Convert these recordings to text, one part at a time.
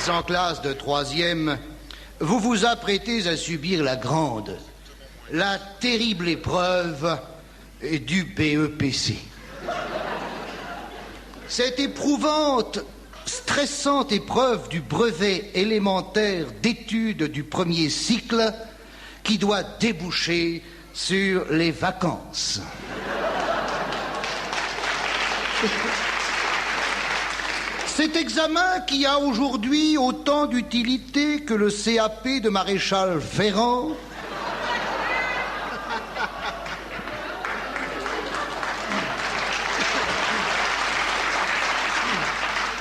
êtes en classe de 3e, vous vous apprêtez à subir la grande, la terrible épreuve du BEPC. Cette éprouvante, stressante épreuve du brevet élémentaire d'études du premier cycle qui doit déboucher sur les vacances. Cet examen qui a aujourd'hui autant d'utilité que le CAP de maréchal Ferrand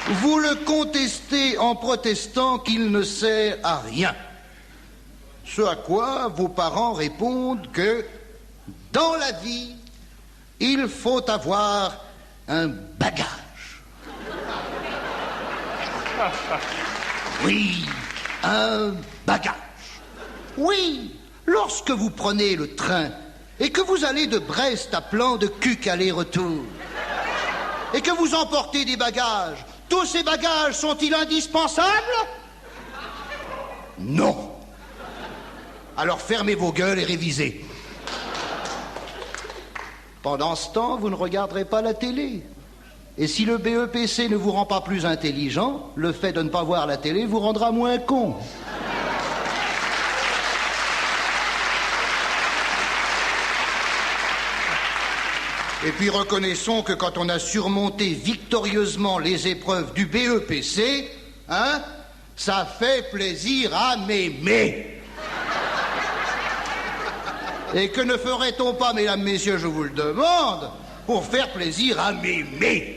vous le contestez en protestant qu'il ne sert à rien. Ce à quoi vos parents répondent que dans la vie, il faut avoir un bagage. Oui, un bagage. Oui, lorsque vous prenez le train et que vous allez de Brest à Plan de Cuc aller-retour et que vous emportez des bagages, tous ces bagages sont-ils indispensables? Non. Alors fermez vos gueules et révisez. Pendant ce temps, vous ne regarderez pas la télé. Et si le BEPC ne vous rend pas plus intelligent, le fait de ne pas voir la télé vous rendra moins con. Et puis reconnaissons que quand on a surmonté victorieusement les épreuves du BEPC, ça fait plaisir à mémé. Et que ne ferait-on pas, mesdames, messieurs, je vous le demande, pour faire plaisir à mémé?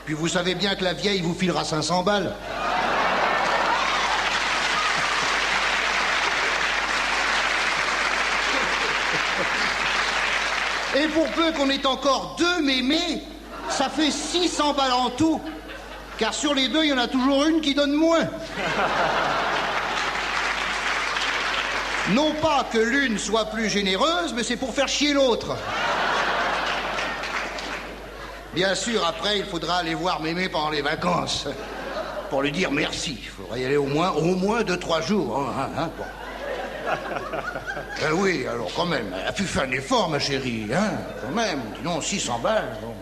Puis vous savez bien que la vieille vous filera 500 balles. Et pour peu qu'on ait encore 2 mémés, ça fait 600 balles en tout. Car sur les 2, il y en a toujours une qui donne moins. Non pas que l'une soit plus généreuse, mais c'est pour faire chier l'autre. Bien sûr, après, il faudra aller voir mémé pendant les vacances. Pour lui dire merci. Il faudra y aller au moins 2-3 jours. Bon. Ben oui, alors quand même, elle a pu faire un effort, ma chérie, quand même. Sinon, 600 balles, bon.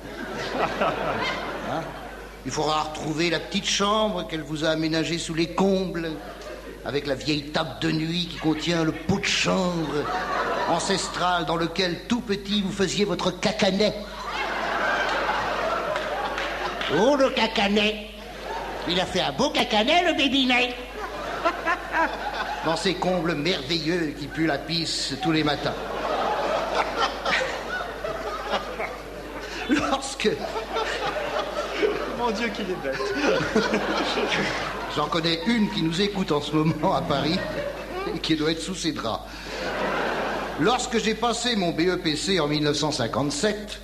Il faudra retrouver la petite chambre qu'elle vous a aménagée sous les combles, avec la vieille table de nuit qui contient le pot de chambre ancestral dans lequel, tout petit, vous faisiez votre cacanet. Oh, le cacanet! Il a fait un beau cacanet, le bébinet! Dans ces combles merveilleux qui puent la pisse tous les matins. Lorsque... Mon Dieu, qu'il est bête. J'en connais une qui nous écoute en ce moment à Paris et qui doit être sous ses draps. Lorsque j'ai passé mon BEPC en 1957,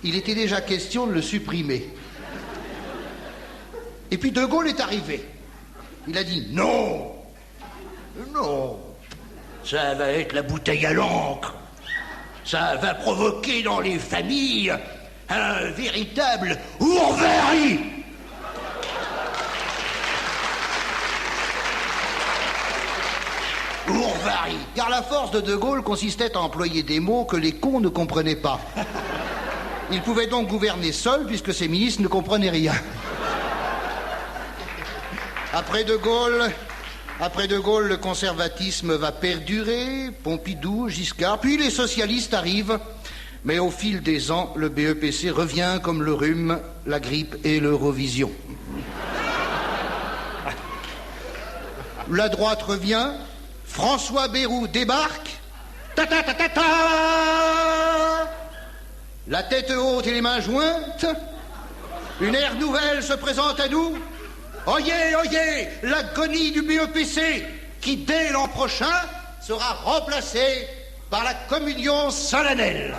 il était déjà question de le supprimer. Et puis De Gaulle est arrivé. Il a dit non. Non, ça va être la bouteille à l'encre. Ça va provoquer dans les familles un véritable ourverie. Ourverie. Car la force de Gaulle consistait à employer des mots que les cons ne comprenaient pas. Il pouvait donc gouverner seul puisque ses ministres ne comprenaient rien. Après De Gaulle, le conservatisme va perdurer, Pompidou, Giscard, puis les socialistes arrivent. Mais au fil des ans, le BEPC revient comme le rhume, la grippe et l'Eurovision. La droite revient, François Bayrou débarque, ta-ta-ta-ta-ta, la tête haute et les mains jointes, une ère nouvelle se présente à nous. Oyez, oyez, l'agonie du BEPC, qui dès l'an prochain sera remplacée par la communion solennelle.